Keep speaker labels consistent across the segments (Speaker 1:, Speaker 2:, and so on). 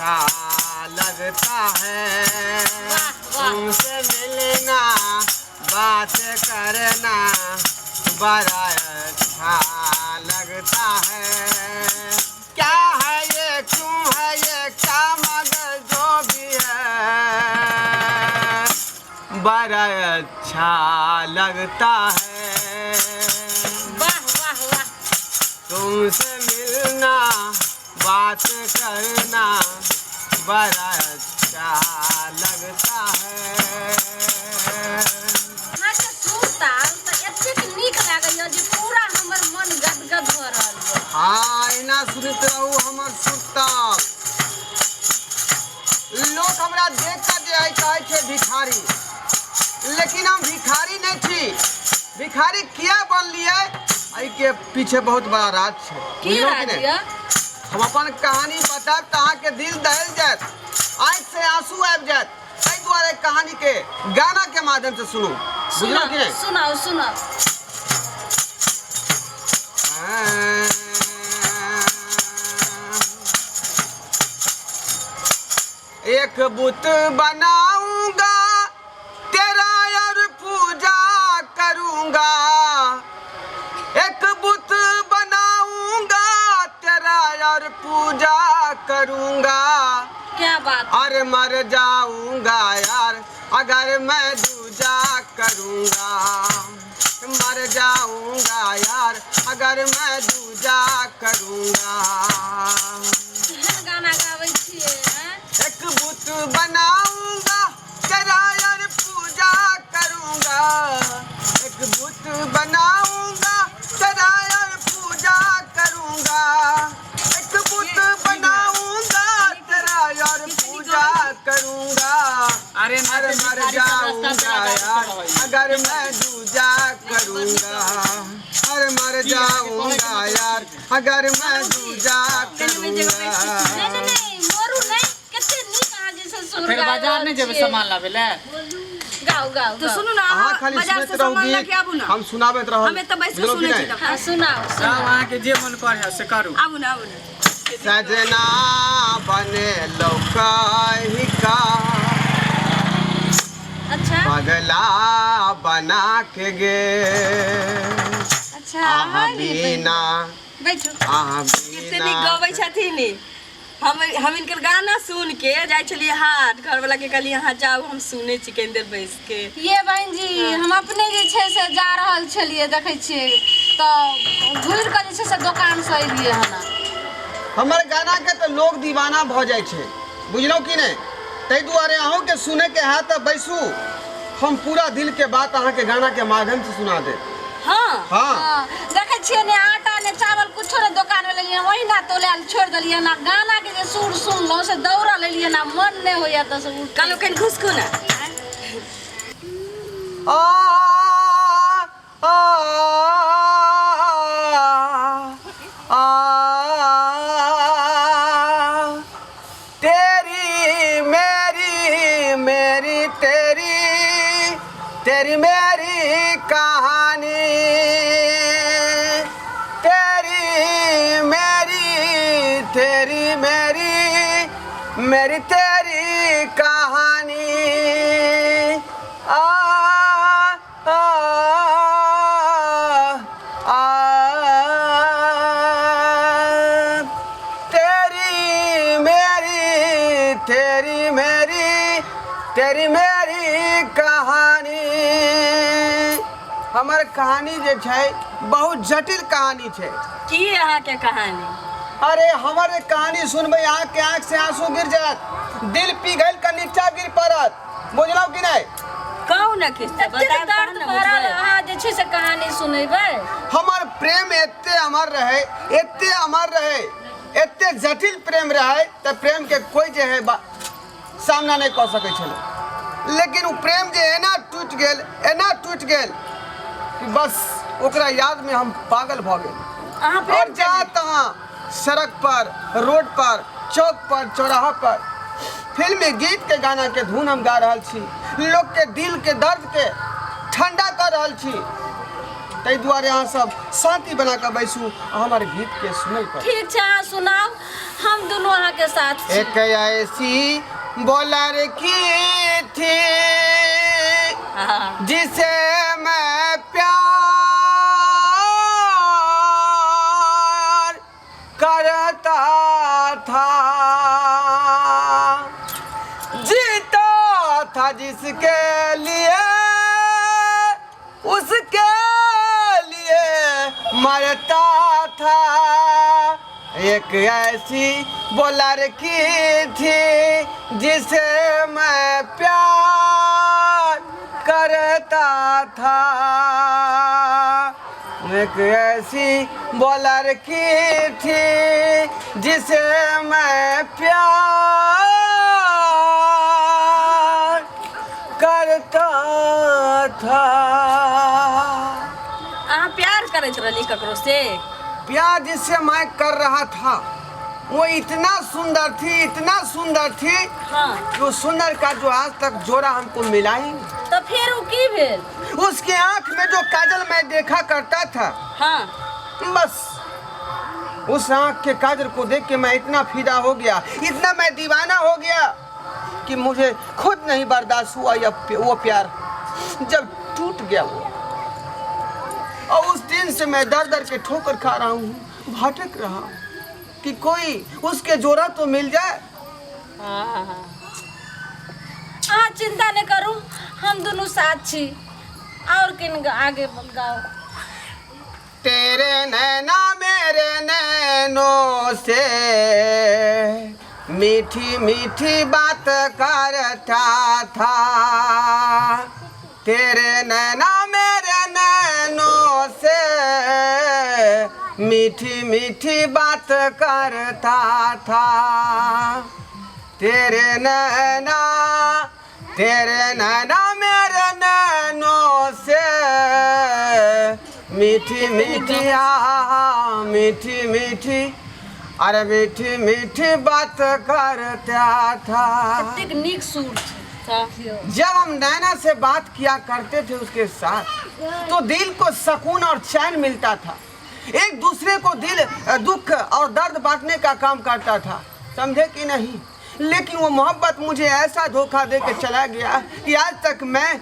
Speaker 1: अच्छा लगता है तुमसे मिलना बात करना बड़ा अच्छा लगता है। क्या है ये क्यों है ये क्या मगर जो भी है बड़ा अच्छा लगता है।
Speaker 2: वाह वाह वाह।
Speaker 1: तुमसे मिलना बात करना बड़ा अच्छा लगता है।
Speaker 2: हाँ तो सुनता तो एतेक नीक लागैया जे पूरा हमर मन गदगद भ रहल है।
Speaker 1: हाँ एना सुनते रहू हमर सुरताल। लोग हमरा देख कर जे कहै छै भिखारी, लेकिन हम भिखारी नहीं थी। भिखारी किया बनलिए आई के पीछे बहुत बड़ा राज छै।
Speaker 2: की राज है?
Speaker 1: हम अपन कहानी बताब त अहाँ के दिल दहल जात, आँख से आंसू आबि जात। ताहि दुआरे कहानी के गाना के माध्यम से सुनू। बुझलौ कि नहीं?
Speaker 2: सुनाओ सुनाओ।
Speaker 1: एक बुत बनाऊंगा तेरा और पूजा करूंगा। एक बुत बनाऊंगा तेरा और पूजा करूंगा।
Speaker 2: क्या बात।
Speaker 1: और मर जाऊंगा यार अगर मैं दूजा करूंगा। मर जाऊंगा यार अगर मैं दूजा करूंगा।
Speaker 2: केहन गाना गाबै छियै?
Speaker 1: एक बुत बनाऊंगा तेरा और पूजा करूंगा। एक बुत बनाऊंगा तेरा और पूजा करूंगा। एक बुत बनाऊंगा तेरा और पूजा करूंगा। अरे मर जाऊंगा यार अगर मैं दूजा करूंगा। अरे मर जाऊंगा यार अगर मैं दूजा करूंगा।
Speaker 2: नहीं मोरू नहीं कते नीक अहाँ जैसे सुर
Speaker 3: फिर बाजार नहीं जेबे सामान लावे ले।
Speaker 2: गाओ गाओ
Speaker 4: तो सुनू ना
Speaker 1: अहाँ खाली
Speaker 4: बाजार से सामान लेके आबू ना।
Speaker 1: हम सुनाबैत रहब।
Speaker 4: हमें तो बैठ के सुनै छी।
Speaker 2: हाँ सुनाओ
Speaker 3: सब
Speaker 2: सुनाओ।
Speaker 3: अहाँ के जे मन करे से करू।
Speaker 4: आबू ना आबू ना।
Speaker 1: सजना बने लौकाही का
Speaker 2: अच्छा
Speaker 1: पगला बना के गे।
Speaker 4: अच्छा
Speaker 1: आहा बीना
Speaker 4: बैठो।
Speaker 1: आहा
Speaker 4: कितने नीक
Speaker 1: बीना
Speaker 4: गबै छथिन। हम इनकर गाना सुन के जाय छलिए हाट, घर वाला के कहलिए यहाँ जाओ हम सुने छी कनी देर बैस के।
Speaker 2: ये बहन जी हम अपने जे छै से जा रहल छलिए देखै छियै तो घुर के जे छै से दुकान से एलिए हना।
Speaker 1: हमर गाना के तो लोग दीवाना भ जाय छै। बुझलौ कि नहीं? ताहि दुआरे अहूँ के सुने के है तो बैसू। हम पूरा दिल के बात अहाँ के गाना के माध्यम से सुना दे।
Speaker 4: हाँ
Speaker 1: हाँ
Speaker 2: देखै छियै ने आटा ने चावल कुछो ने दुकान में लेलिए वही ना तोले छोड़ देलिए ना। गाना के जे सुर सुनलो से दौड़ा लेलिए ना मन नहीं होया तो से
Speaker 4: कालो कन घुसकू ना।
Speaker 1: आ आ तेरी मेरी मेरी तेरी तेरी मेरी कहानी। तेरी मेरी तेरी मेरी मेरी तेरी कहानी। आ आ आ तेरी मेरी तेरी मेरी तेरी मेरी कहानी। हमर कहानी जे छै बहुत जटिल कहानी छै।
Speaker 4: की अहाँ के कहानी?
Speaker 1: अरे हमर कहानी सुनबै अहाँ के आँख से आंसू गिर जात, दिल पिघल के नीचा गिर पड़त। बुझलौ कि नहीं?
Speaker 4: कहू ना किस्त बताओ
Speaker 2: दर्द भरल अहाँ जे छै से कहानी सुनेबै।
Speaker 1: हमर प्रेम एते अमर रहे, एते अमर रहे, एते जटिल प्रेम रहे त प्रेम के कोई जे है सामना नहीं कर सकै छले। लेकिन वो प्रेम जे एना टूट गेल कि बस ओकरा याद में हम पागल भ गेल।
Speaker 4: अहाँ
Speaker 1: और
Speaker 4: प्रेम
Speaker 1: जहाँ तहाँ सड़क पर, रोड पर, चौक पर, चौराहा पर फिल्मी गीत के गाना के धुन हम गा रहल छी। लोग के दिल के दर्द के ठंडा कर रहल छी। ताहि दुआरे अहाँ सब शांति बना के बैसू आ हमारे गीत के सुनल कर।
Speaker 2: ठीक छै अहाँ सुनाओ, हम दोनों अहाँ के साथ छी।
Speaker 1: एक ऐसी बोलर की थी जिसे मैं प्यार करता था, जीता था जिसके लिए उसके लिए मरता था। एक ऐसी बोलर की थी जिसे मैं प्यार करता था, एक ऐसी बोलर की थी जिसे मैं प्यार करता था।
Speaker 4: अहाँ प्यार करैत रहली ककरो से?
Speaker 1: प्यार जिससे मैं कर रहा था वो इतना सुंदर थी, इतना सुंदर थी
Speaker 4: हाँ।
Speaker 1: कि उस सुंदर का जो आज तक जोड़ा हमको मिला ही नहीं।
Speaker 2: तो फिर वो की भेल?
Speaker 1: उसके आंख में जो काजल मैं देखा करता था,
Speaker 4: हाँ।
Speaker 1: बस उस आंख के काजल को देख के मैं इतना फिदा हो गया, इतना मैं दीवाना हो गया कि मुझे खुद नहीं बर्दाश्त हुआ वो प्यार जब टूट गया वो। और उस दिन से मैं दर दर के ठोकर खा रहा हूँ, भटक रहा हूँ कि कोई उसके जोड़ा तो मिल जाए।
Speaker 2: अहाँ चिंता नहीं करू, हम दोनों साथ छी। और किन आगे गाओ।
Speaker 1: तेरे नैना मेरे नैनों से मीठी मीठी बात करता था, तेरे नैना मेरे नैनों से मीठी मीठी बात करता था, तेरे नैना मेरे नैनों से मीठी मीठी मीठी मीठी अरे मीठी मीठी बात करता था।
Speaker 2: कितनी नीक सूर था।
Speaker 1: जब हम नैना से बात किया करते थे उसके साथ तो दिल को सुकून और चैन मिलता था, एक दूसरे को दिल दुख और दर्द बांटने का काम करता था, समझे कि नहीं। लेकिन वो मोहब्बत मुझे ऐसा धोखा दे के चला गया कि आज तक मैं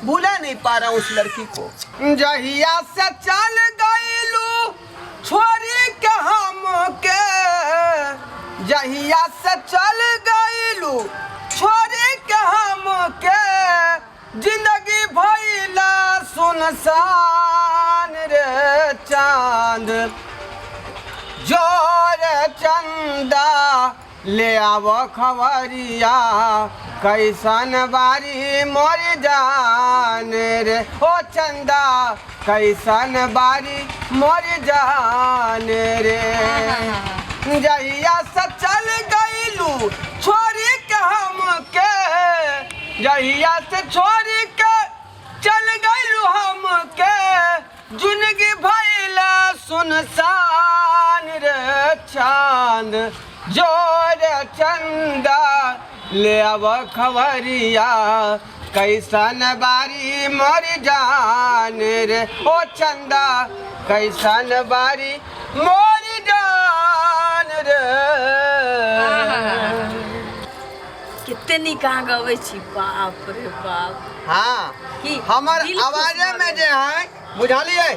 Speaker 1: भूला नहीं पा रहा उस लड़की को। जहिया से चल गईलू छोरी के हमके, जहिया से चल गईलू छोरी के हमके, जिंदगी भइला सुनसान रे चांद, जोर चंदा ले आव खबरिया, कैसन बारी मोर जान रे ओ चंदा, कैसन बारी मोर जान रे। जहिया से चल गईलू छोरी के हमके, जहिया से छोरी के चल गईलू हमके, जिंदगी भइला सुनसान रे चांद, जोर चंदा ले अब खबरिया, कैसन बारी मोर जान रे ओ चंदा, कैसन बारी मोर जान रे।
Speaker 4: कितने निकाह गवे छी, बाप रे बाप।
Speaker 1: हाँ,
Speaker 4: की
Speaker 1: हमार
Speaker 4: दिल खुश
Speaker 1: आवाजे में
Speaker 4: भऽ
Speaker 1: जे है बुझलिए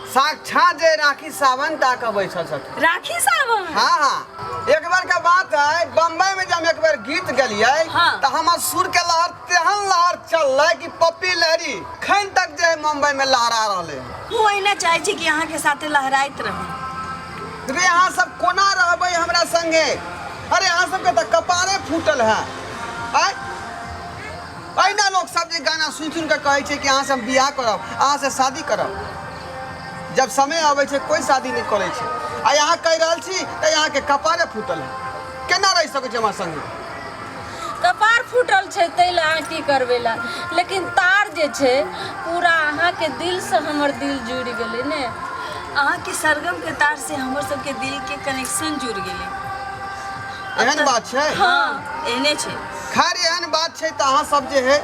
Speaker 1: साक्षात जे राखी सावंत आके बैठल छथिन।
Speaker 4: राखी सावन।
Speaker 1: हाँ हाँ, एक बार का बात है, बम्बई में जब एक बार गीत गलिए
Speaker 4: हाँ।
Speaker 1: तो हमार सुर के लहर तेहन लहर चल रहा कि पप्पी लहरी खन तक जे मुंबई में लहरा रहे।
Speaker 4: वो एना चाहे छी कि यहाँ के साथे लहराइत रहे।
Speaker 1: रे यहाँ सब कोना रहबे हमरा संगे, अरे यहाँ सबके तो कपारे फूटल है। अहिना लोग सब जे गाना सुन सुन के कहे छै कि अहाँ सब बियाह करब, अहाँ से शादी करब, जब समय आवे छै कोई शादी नहीं करे छै। आ यहाँ कह रहल छी तो यहाँ के कपारे फूटल है, केना रह सके छै हमरा संगे।
Speaker 2: कपार फूटल छै तैला अहाँ की करबै ला, लेकिन तार जे छै पूरा अहाँ के दिल से हमर दिल जुड़ गेलै ने।
Speaker 4: अहाँ के सरगम के तार से हमर सबके दिल के कनेक्शन जुड़ गेलै।
Speaker 1: एहन बात छै।
Speaker 4: हाँ, एहने छै।
Speaker 1: खैर एहन बात छै तो अहाँ सब जे है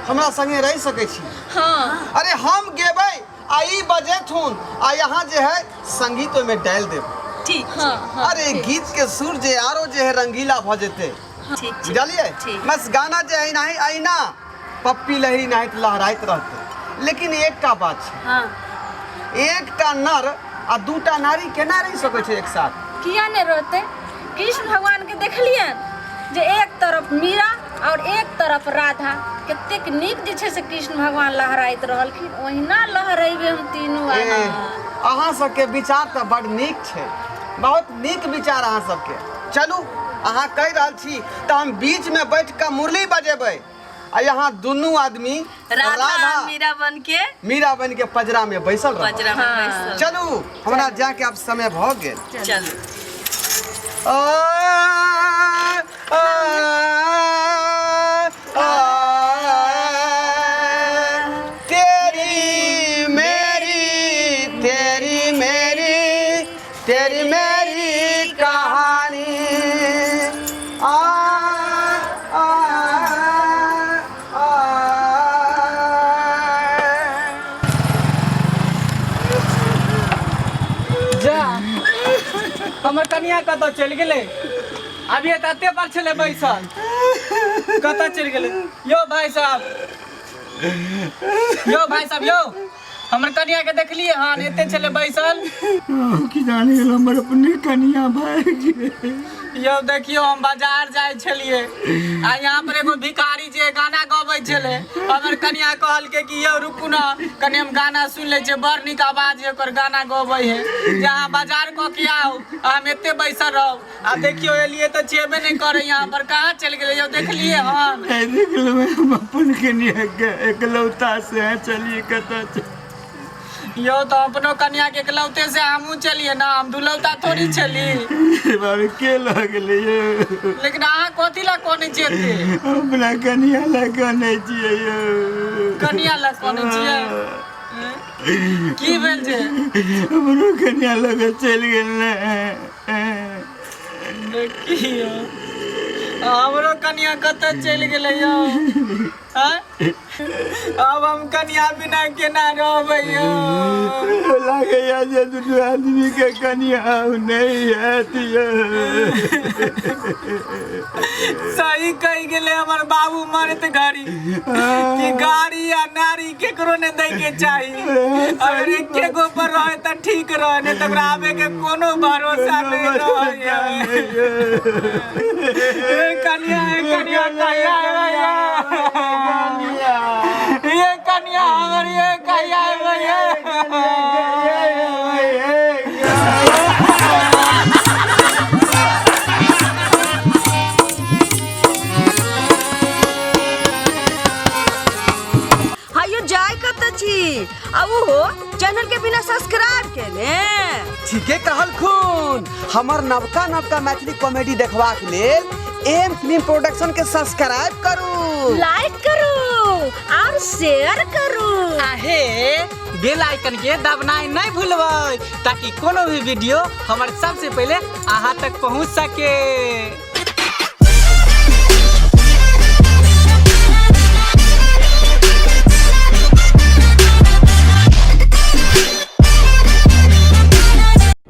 Speaker 1: हमरा संगे रह सके छी।
Speaker 2: हाँ,
Speaker 1: अरे हम गेबै आई बजे थून आ यहाँ जे है संगीत में डाल दे।
Speaker 4: ठीक
Speaker 2: हाँ हाँ
Speaker 1: अरे गीत के सुर जे आरो जे है रंगीला भ जेते।
Speaker 4: ठीक ठीक
Speaker 1: बुझलिए
Speaker 4: ठीक।
Speaker 1: बस गाना जे है नहीं आई ना पप्पी लहरी नहीं लहराइत रहते। लेकिन एकटा बात है,
Speaker 4: हाँ
Speaker 1: एकटा नर आ दूटा नारी केना रह सकै छै एक साथ?
Speaker 2: किया नहीं रहते? कृष्ण भगवान के देखलिए जे एक तरफ मीरा और एक तरफ राधा, कतेक नीक जे छै से कृष्ण भगवान लहराइत रहलखिन, ओहिना लहरेबे हम तीनों आदमी।
Speaker 1: अहाँ सबके विचार तऽ बड़ नीक छै, बहुत नीक विचार अहाँ सबके। चलू अहाँ कहि रहल छी तऽ हम बीच में बैठ कऽ मुरली बजेबै आ यहाँ दुनू आदमी
Speaker 4: राधा मीरा बन के
Speaker 1: पजरा में बैसल रहब।
Speaker 4: पजरा में बैसल।
Speaker 1: चलू हमरा जाके अब समय भ गेल।
Speaker 4: चलू
Speaker 1: आ, आ, आ, तेरी मेरी तेरी मेरी तेरी मेरी कहानी आ, आ, आ,
Speaker 3: जा हमर कनिया कतऽ चलि गेलै? अभी एते पर छलै बैसल, कतऽ चलि गेलै? यो भाई साहब, यो भाई साहब, यो हमर कनिया के देखलिए हन एते छलै बैसल।
Speaker 5: की जाने गेल हमर अपने कनिया भाई।
Speaker 3: यो देखियो हम बाजार जाय छलिए आ यहाँ पर एगो भिखारी जे गाना गबै छलै, हमर कनिया कहल के कि यो रुकू ना कने हम गाना सुन ले छे, बड़ नीक आवाज है ओकर गाना गबै है, यहाँ बाजार क के आओ हम एते बैसल रहू। आ देखियो एलिए त छेबे नहीं करे, यहाँ पर कहाँ चल गेलै? यो देखलिए हन
Speaker 5: देख लो हम अपन कनिया के एकलौता से चलिए कतऽ
Speaker 3: यो तो अपनो कन्या के एकलौते से हमू चलिए ना, हम दुलौता थोड़ी चली।
Speaker 5: बाबू के लग गेलै यो?
Speaker 3: लेकिन अहाँ कथी ला कोने जेते?
Speaker 5: अपना कनिया लग कने छियै यो।
Speaker 3: कन्या ला कोने छियै? की भेल जे?
Speaker 5: हमरो कनिया लग चलि गेल ने।
Speaker 3: देखियो हमरो कन्या कतऽ चलि गेलै यो? अब हम कन्या बिना केना रहबै यो?
Speaker 5: लागैया जे दुनू आदमी के कनिया नहीं हैत यो।
Speaker 3: सही कहि गेले हमर बाबू मरत घड़ी कि गाड़ी या नारी केकरो ने दै के चाही, अगर एके गो पर रहे त ठीक रहे, नहीं त आबे के कोनो भरोसा नहीं रहे। कन्या कन्या कहिया भैया, ये कन्या हमर ये कहिया भैया।
Speaker 4: हायो जाय कतऽ छी? अब हो चैनल के बिना सब्सक्राइब केले।
Speaker 1: ठीके कहल खून। हमर नवका नवका मैथिली कॉमेडी देखबाक लेल एम फिल्म प्रोडक्शन के सब्सक्राइब करू,
Speaker 2: लाइक करू और शेयर करू।
Speaker 3: आहे बेल आइकन के दबनाइ नहीं भूलबै ताकि कोनो भी वीडियो हमारे सबसे पहले अहाँ तक पहुंच सके।